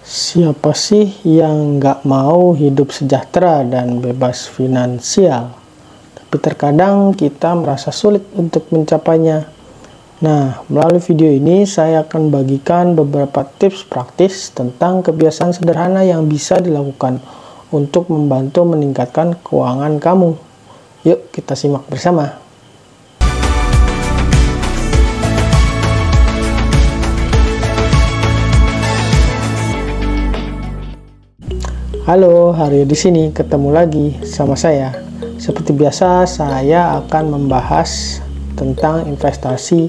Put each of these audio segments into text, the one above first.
Siapa sih yang nggak mau hidup sejahtera dan bebas finansial? Tapi terkadang kita merasa sulit untuk mencapainya. Nah, melalui video ini saya akan bagikan beberapa tips praktis tentang kebiasaan sederhana yang bisa dilakukan untuk membantu meningkatkan keuangan kamu. Yuk kita simak bersama. Halo, Haryo di sini ketemu lagi sama saya. Seperti biasa, saya akan membahas tentang investasi,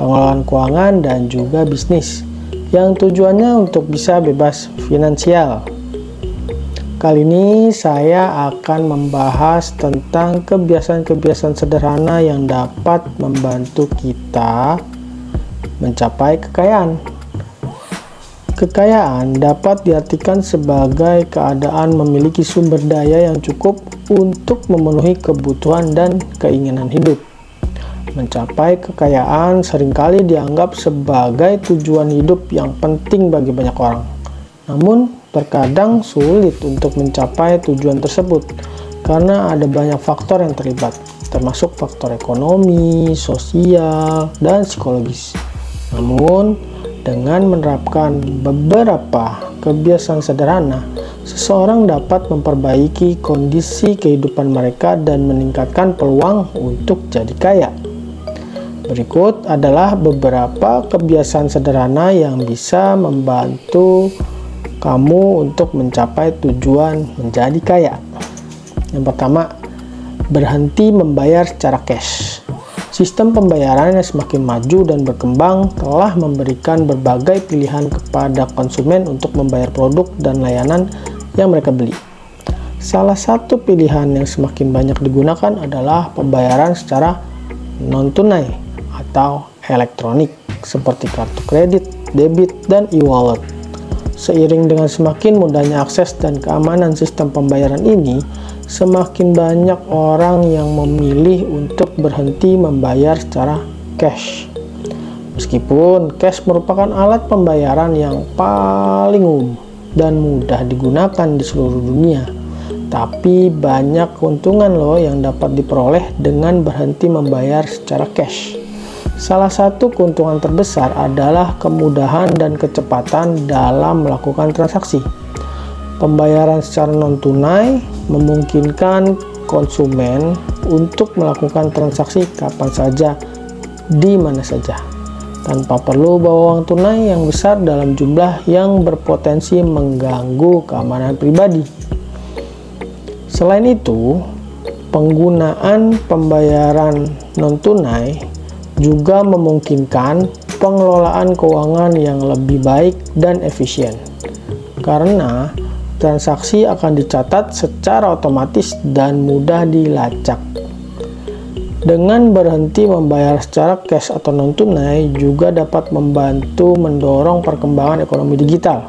pengelolaan keuangan, dan juga bisnis yang tujuannya untuk bisa bebas finansial. Kali ini saya akan membahas tentang kebiasaan-kebiasaan sederhana yang dapat membantu kita mencapai kekayaan. Kekayaan dapat diartikan sebagai keadaan memiliki sumber daya yang cukup untuk memenuhi kebutuhan dan keinginan hidup. Mencapai kekayaan seringkali dianggap sebagai tujuan hidup yang penting bagi banyak orang. Namun, terkadang sulit untuk mencapai tujuan tersebut karena ada banyak faktor yang terlibat, termasuk faktor ekonomi, sosial, dan psikologis. Namun, dengan menerapkan beberapa kebiasaan sederhana, seseorang dapat memperbaiki kondisi kehidupan mereka dan meningkatkan peluang untuk jadi kaya. Berikut adalah beberapa kebiasaan sederhana yang bisa membantu kamu untuk mencapai tujuan menjadi kaya. Yang pertama, berhenti membayar secara cash. Sistem pembayaran yang semakin maju dan berkembang telah memberikan berbagai pilihan kepada konsumen untuk membayar produk dan layanan yang mereka beli. Salah satu pilihan yang semakin banyak digunakan adalah pembayaran secara non-tunai atau elektronik seperti kartu kredit, debit, dan e-wallet. Seiring dengan semakin mudahnya akses dan keamanan sistem pembayaran ini, semakin banyak orang yang memilih untuk berhenti membayar secara cash. Meskipun cash merupakan alat pembayaran yang paling umum dan mudah digunakan di seluruh dunia, tapi banyak keuntungan loh yang dapat diperoleh dengan berhenti membayar secara cash. Salah satu keuntungan terbesar adalah kemudahan dan kecepatan dalam melakukan transaksi. Pembayaran secara non-tunai memungkinkan konsumen untuk melakukan transaksi kapan saja, di mana saja, tanpa perlu bawa uang tunai yang besar dalam jumlah yang berpotensi mengganggu keamanan pribadi. Selain itu, penggunaan pembayaran non-tunai juga memungkinkan pengelolaan keuangan yang lebih baik dan efisien, karena transaksi akan dicatat secara otomatis dan mudah dilacak. Dengan berhenti membayar secara cash atau non-tunai juga dapat membantu mendorong perkembangan ekonomi digital.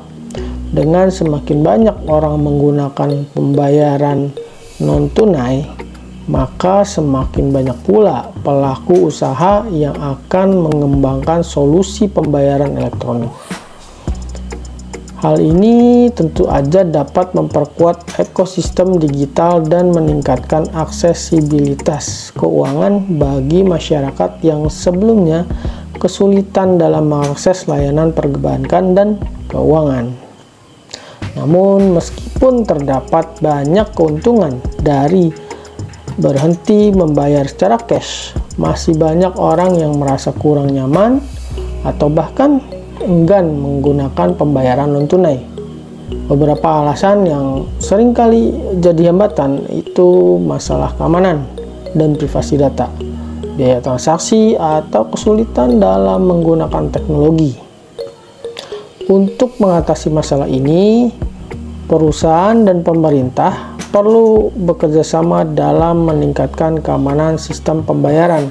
Dengan semakin banyak orang menggunakan pembayaran non-tunai, maka semakin banyak pula pelaku usaha yang akan mengembangkan solusi pembayaran elektronik. Hal ini tentu aja dapat memperkuat ekosistem digital dan meningkatkan aksesibilitas keuangan bagi masyarakat yang sebelumnya kesulitan dalam mengakses layanan perbankan dan keuangan. Namun, meskipun terdapat banyak keuntungan dari berhenti membayar secara cash, masih banyak orang yang merasa kurang nyaman atau bahkan enggan menggunakan pembayaran non-tunai. Beberapa alasan yang seringkali jadi hambatan itu masalah keamanan dan privasi data, biaya transaksi, atau kesulitan dalam menggunakan teknologi. Untuk mengatasi masalah ini, perusahaan dan pemerintah perlu bekerja sama dalam meningkatkan keamanan sistem pembayaran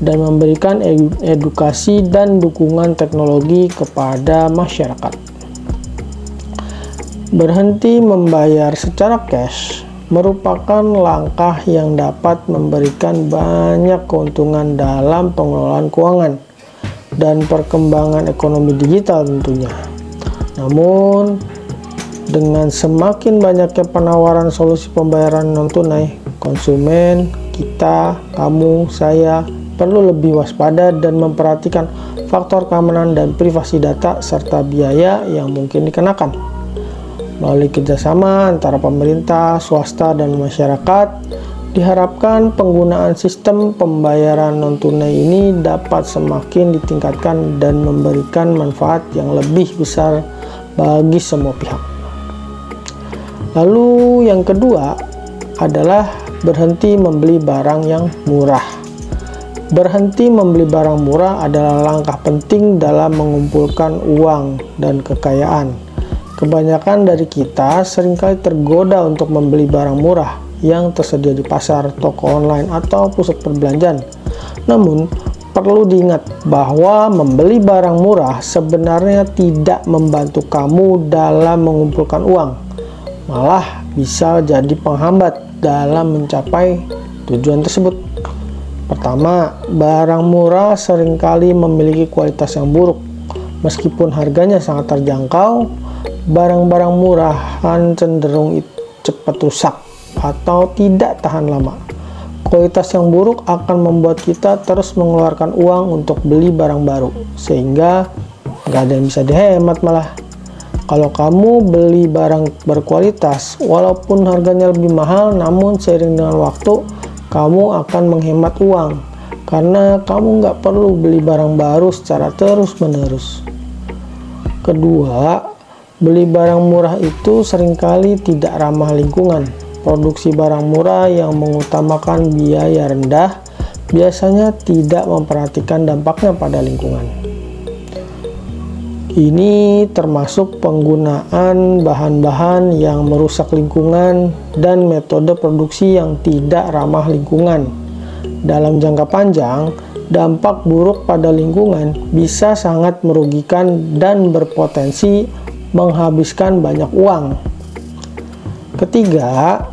dan memberikan edukasi dan dukungan teknologi kepada masyarakat. Berhenti membayar secara cash merupakan langkah yang dapat memberikan banyak keuntungan dalam pengelolaan keuangan dan perkembangan ekonomi digital tentunya. Namun, dengan semakin banyaknya penawaran solusi pembayaran non-tunai, konsumen, kita, kamu, saya perlu lebih waspada dan memperhatikan faktor keamanan dan privasi data serta biaya yang mungkin dikenakan. Melalui kerjasama antara pemerintah, swasta, dan masyarakat, diharapkan penggunaan sistem pembayaran non-tunai ini dapat semakin ditingkatkan dan memberikan manfaat yang lebih besar bagi semua pihak. Lalu yang kedua adalah berhenti membeli barang yang murah. Berhenti membeli barang murah adalah langkah penting dalam mengumpulkan uang dan kekayaan. Kebanyakan dari kita seringkali tergoda untuk membeli barang murah yang tersedia di pasar, toko online, atau pusat perbelanjaan. Namun, perlu diingat bahwa membeli barang murah sebenarnya tidak membantu kamu dalam mengumpulkan uang. Malah bisa jadi penghambat dalam mencapai tujuan tersebut. Pertama, barang murah seringkali memiliki kualitas yang buruk. Meskipun harganya sangat terjangkau, barang-barang murahan cenderung cepat rusak atau tidak tahan lama. Kualitas yang buruk akan membuat kita terus mengeluarkan uang untuk beli barang baru, sehingga nggak ada yang bisa dihemat malah. Kalau kamu beli barang berkualitas, walaupun harganya lebih mahal, namun seiring dengan waktu, kamu akan menghemat uang, karena kamu nggak perlu beli barang baru secara terus-menerus. Kedua, beli barang murah itu seringkali tidak ramah lingkungan. Produksi barang murah yang mengutamakan biaya rendah biasanya tidak memperhatikan dampaknya pada lingkungan. Ini termasuk penggunaan bahan-bahan yang merusak lingkungan dan metode produksi yang tidak ramah lingkungan. Dalam jangka panjang, dampak buruk pada lingkungan bisa sangat merugikan dan berpotensi menghabiskan banyak uang. Ketiga,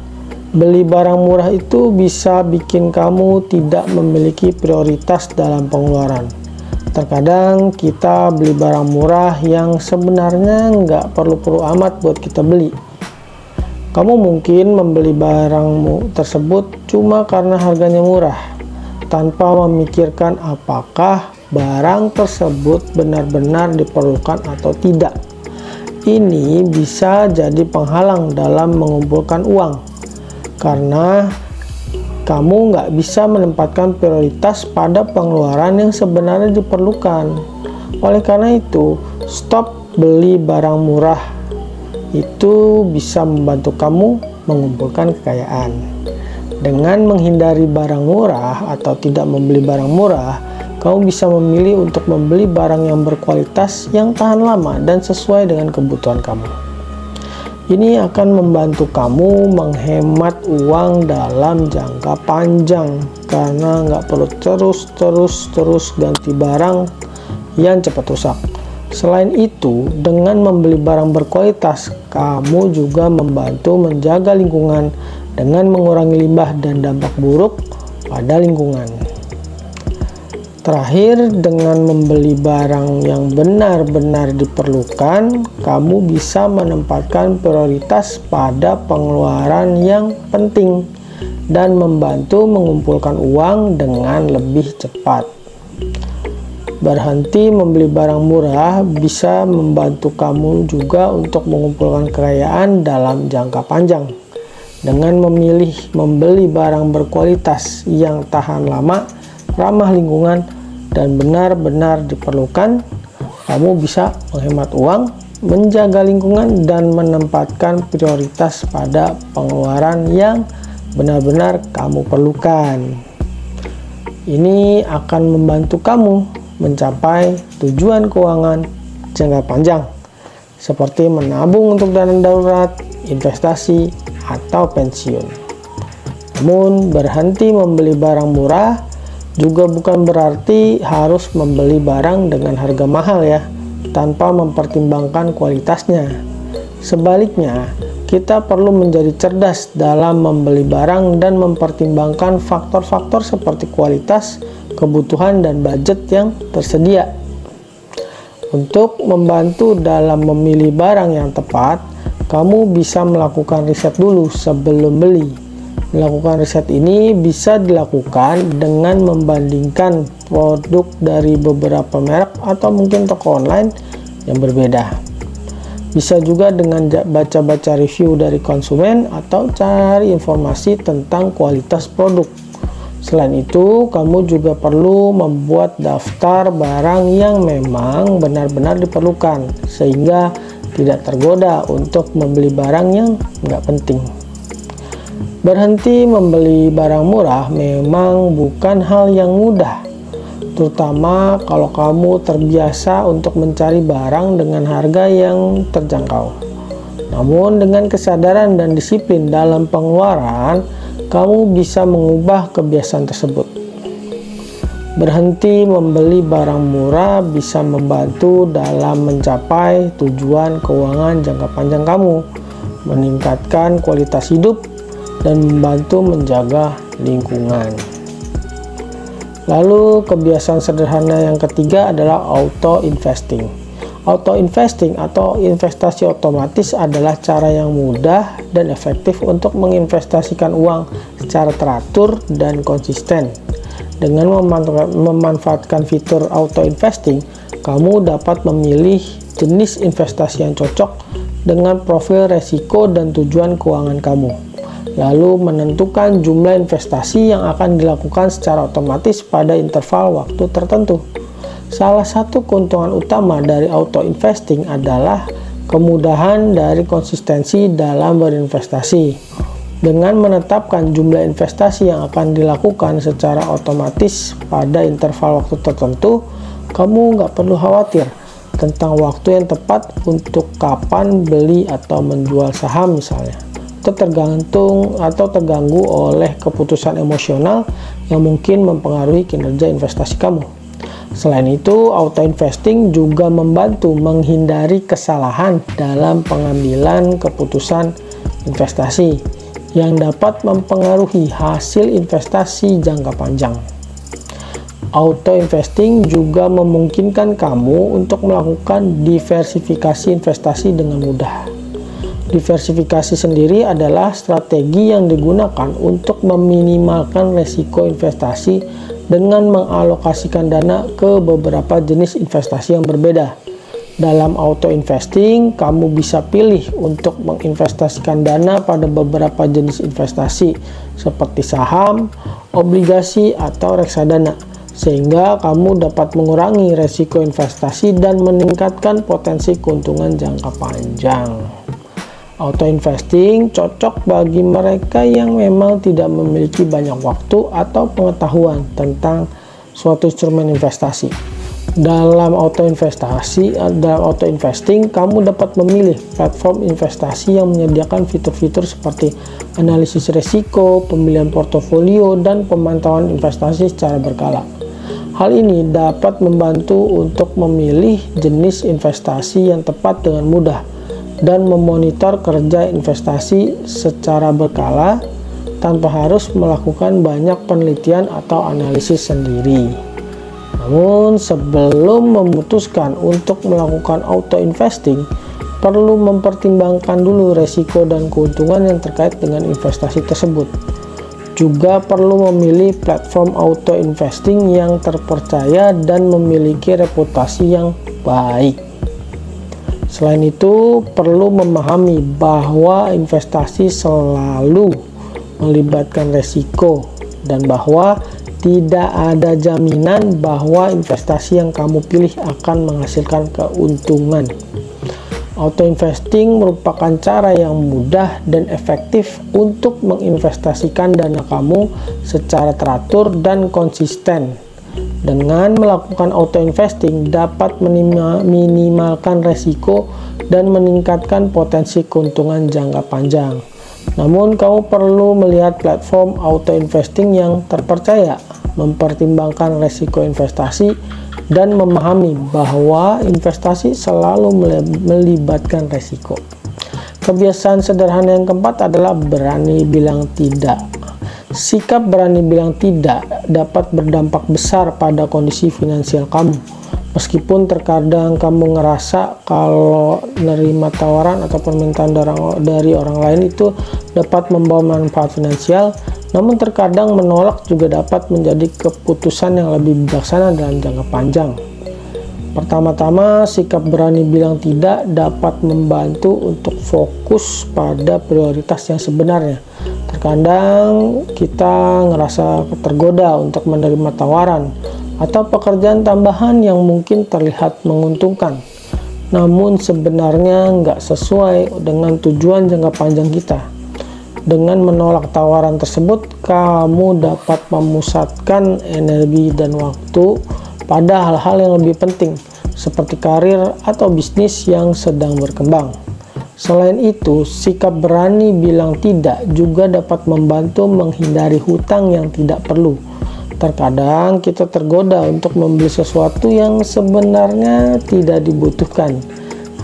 beli barang murah itu bisa bikin kamu tidak memiliki prioritas dalam pengeluaran. Terkadang kita beli barang murah yang sebenarnya nggak perlu-perlu amat buat kita beli. Kamu mungkin membeli barang tersebut cuma karena harganya murah, tanpa memikirkan apakah barang tersebut benar-benar diperlukan atau tidak. Ini bisa jadi penghalang dalam mengumpulkan uang, karena kamu nggak bisa menempatkan prioritas pada pengeluaran yang sebenarnya diperlukan. Oleh karena itu, stop beli barang murah. Itu bisa membantu kamu mengumpulkan kekayaan. Dengan menghindari barang murah atau tidak membeli barang murah, kamu bisa memilih untuk membeli barang yang berkualitas, yang tahan lama, dan sesuai dengan kebutuhan kamu. Ini akan membantu kamu menghemat uang dalam jangka panjang, karena nggak perlu terus ganti barang yang cepat rusak. Selain itu, dengan membeli barang berkualitas, kamu juga membantu menjaga lingkungan dengan mengurangi limbah dan dampak buruk pada lingkungan. Terakhir, dengan membeli barang yang benar-benar diperlukan, kamu bisa menempatkan prioritas pada pengeluaran yang penting dan membantu mengumpulkan uang dengan lebih cepat. Berhenti membeli barang murah bisa membantu kamu juga untuk mengumpulkan kekayaan dalam jangka panjang. Dengan memilih membeli barang berkualitas yang tahan lama, ramah lingkungan, dan benar-benar diperlukan, kamu bisa menghemat uang, menjaga lingkungan, dan menempatkan prioritas pada pengeluaran yang benar-benar kamu perlukan. Ini akan membantu kamu mencapai tujuan keuangan jangka panjang, seperti menabung untuk dana darurat, investasi, atau pensiun. Namun, berhenti membeli barang murah juga bukan berarti harus membeli barang dengan harga mahal ya, tanpa mempertimbangkan kualitasnya. Sebaliknya, kita perlu menjadi cerdas dalam membeli barang dan mempertimbangkan faktor-faktor seperti kualitas, kebutuhan, dan budget yang tersedia. Untuk membantu dalam memilih barang yang tepat, kamu bisa melakukan riset dulu sebelum beli. Melakukan riset ini bisa dilakukan dengan membandingkan produk dari beberapa merek atau mungkin toko online yang berbeda. Bisa juga dengan baca-baca review dari konsumen atau cari informasi tentang kualitas produk. Selain itu, kamu juga perlu membuat daftar barang yang memang benar-benar diperlukan, sehingga tidak tergoda untuk membeli barang yang nggak penting. Berhenti membeli barang murah memang bukan hal yang mudah, terutama kalau kamu terbiasa untuk mencari barang dengan harga yang terjangkau. Namun dengan kesadaran dan disiplin dalam pengeluaran, kamu bisa mengubah kebiasaan tersebut. Berhenti membeli barang murah bisa membantu dalam mencapai tujuan keuangan jangka panjang kamu, meningkatkan kualitas hidup, dan membantu menjaga lingkungan. Lalu kebiasaan sederhana yang ketiga adalah auto investing. Auto investing atau investasi otomatis adalah cara yang mudah dan efektif untuk menginvestasikan uang secara teratur dan konsisten. Dengan memanfaatkan fitur auto investing, kamu dapat memilih jenis investasi yang cocok dengan profil resiko dan tujuan keuangan kamu, lalu menentukan jumlah investasi yang akan dilakukan secara otomatis pada interval waktu tertentu. Salah satu keuntungan utama dari auto investing adalah kemudahan dari konsistensi dalam berinvestasi. Dengan menetapkan jumlah investasi yang akan dilakukan secara otomatis pada interval waktu tertentu, kamu nggak perlu khawatir tentang waktu yang tepat untuk kapan beli atau menjual saham misalnya. Itu terganggu oleh keputusan emosional yang mungkin mempengaruhi kinerja investasi kamu. Selain itu, auto investing juga membantu menghindari kesalahan dalam pengambilan keputusan investasi yang dapat mempengaruhi hasil investasi jangka panjang. Auto investing juga memungkinkan kamu untuk melakukan diversifikasi investasi dengan mudah. Diversifikasi sendiri adalah strategi yang digunakan untuk meminimalkan risiko investasi dengan mengalokasikan dana ke beberapa jenis investasi yang berbeda. Dalam auto investing, kamu bisa pilih untuk menginvestasikan dana pada beberapa jenis investasi seperti saham, obligasi, atau reksadana, sehingga kamu dapat mengurangi risiko investasi dan meningkatkan potensi keuntungan jangka panjang. Auto investing cocok bagi mereka yang memang tidak memiliki banyak waktu atau pengetahuan tentang suatu instrumen investasi. Dalam auto investing, kamu dapat memilih platform investasi yang menyediakan fitur-fitur seperti analisis risiko, pemilihan portofolio, dan pemantauan investasi secara berkala. Hal ini dapat membantu untuk memilih jenis investasi yang tepat dengan mudah dan memonitor kerja investasi secara berkala tanpa harus melakukan banyak penelitian atau analisis sendiri. Namun, sebelum memutuskan untuk melakukan auto investing, perlu mempertimbangkan dulu resiko dan keuntungan yang terkait dengan investasi tersebut. Juga perlu memilih platform auto investing yang terpercaya dan memiliki reputasi yang baik. Selain itu, perlu memahami bahwa investasi selalu melibatkan resiko dan bahwa tidak ada jaminan bahwa investasi yang kamu pilih akan menghasilkan keuntungan. Auto investing merupakan cara yang mudah dan efektif untuk menginvestasikan dana kamu secara teratur dan konsisten. Dengan melakukan auto investing dapat minimalkan resiko dan meningkatkan potensi keuntungan jangka panjang. Namun, kamu perlu melihat platform auto investing yang terpercaya, mempertimbangkan resiko investasi, dan memahami bahwa investasi selalu melibatkan resiko. Kebiasaan sederhana yang keempat adalah berani bilang tidak. Sikap berani bilang tidak dapat berdampak besar pada kondisi finansial kamu. Meskipun terkadang kamu ngerasa kalau nerima tawaran atau permintaan dari orang lain itu dapat membawa manfaat finansial, namun terkadang menolak juga dapat menjadi keputusan yang lebih bijaksana dalam jangka panjang. Pertama-tama, sikap berani bilang tidak dapat membantu untuk fokus pada prioritas yang sebenarnya. Terkadang kita ngerasa tergoda untuk menerima tawaran atau pekerjaan tambahan yang mungkin terlihat menguntungkan, namun sebenarnya nggak sesuai dengan tujuan jangka panjang kita. Dengan menolak tawaran tersebut, kamu dapat memusatkan energi dan waktu pada hal-hal yang lebih penting, seperti karir atau bisnis yang sedang berkembang. Selain itu, sikap berani bilang tidak juga dapat membantu menghindari hutang yang tidak perlu. Terkadang kita tergoda untuk membeli sesuatu yang sebenarnya tidak dibutuhkan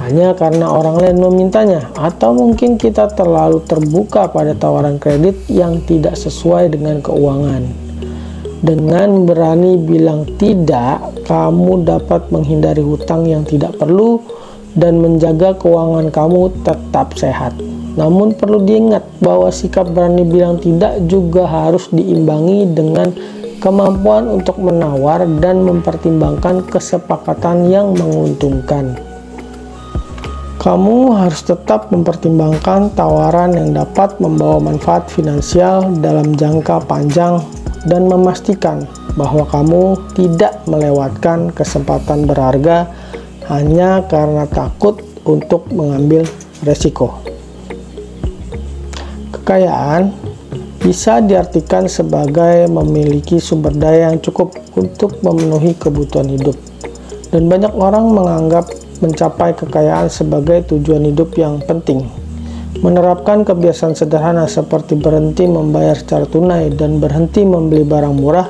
hanya karena orang lain memintanya, atau mungkin kita terlalu terbuka pada tawaran kredit yang tidak sesuai dengan keuangan. Dengan berani bilang tidak, kamu dapat menghindari hutang yang tidak perlu dan menjaga keuangan kamu tetap sehat. Namun perlu diingat bahwa sikap berani bilang tidak juga harus diimbangi dengan kemampuan untuk menawar dan mempertimbangkan kesepakatan yang menguntungkan. Kamu harus tetap mempertimbangkan tawaran yang dapat membawa manfaat finansial dalam jangka panjang dan memastikan bahwa kamu tidak melewatkan kesempatan berharga hanya karena takut untuk mengambil resiko. Kekayaan bisa diartikan sebagai memiliki sumber daya yang cukup untuk memenuhi kebutuhan hidup. Dan banyak orang menganggap mencapai kekayaan sebagai tujuan hidup yang penting. Menerapkan kebiasaan sederhana seperti berhenti membayar secara tunai dan berhenti membeli barang murah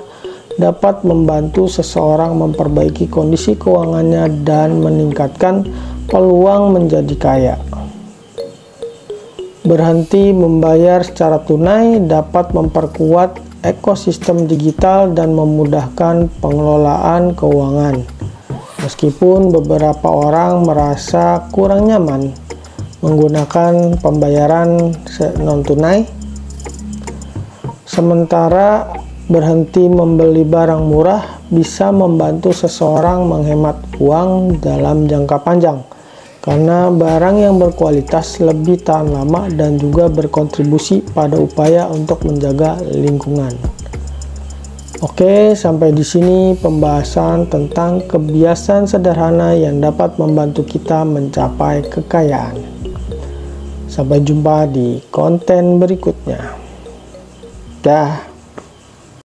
dapat membantu seseorang memperbaiki kondisi keuangannya dan meningkatkan peluang menjadi kaya. Berhenti membayar secara tunai dapat memperkuat ekosistem digital dan memudahkan pengelolaan keuangan. Meskipun beberapa orang merasa kurang nyaman menggunakan pembayaran non-tunai, sementara berhenti membeli barang murah bisa membantu seseorang menghemat uang dalam jangka panjang. Karena barang yang berkualitas lebih tahan lama dan juga berkontribusi pada upaya untuk menjaga lingkungan. Oke, sampai di sini pembahasan tentang kebiasaan sederhana yang dapat membantu kita mencapai kekayaan. Sampai jumpa di konten berikutnya. Dah.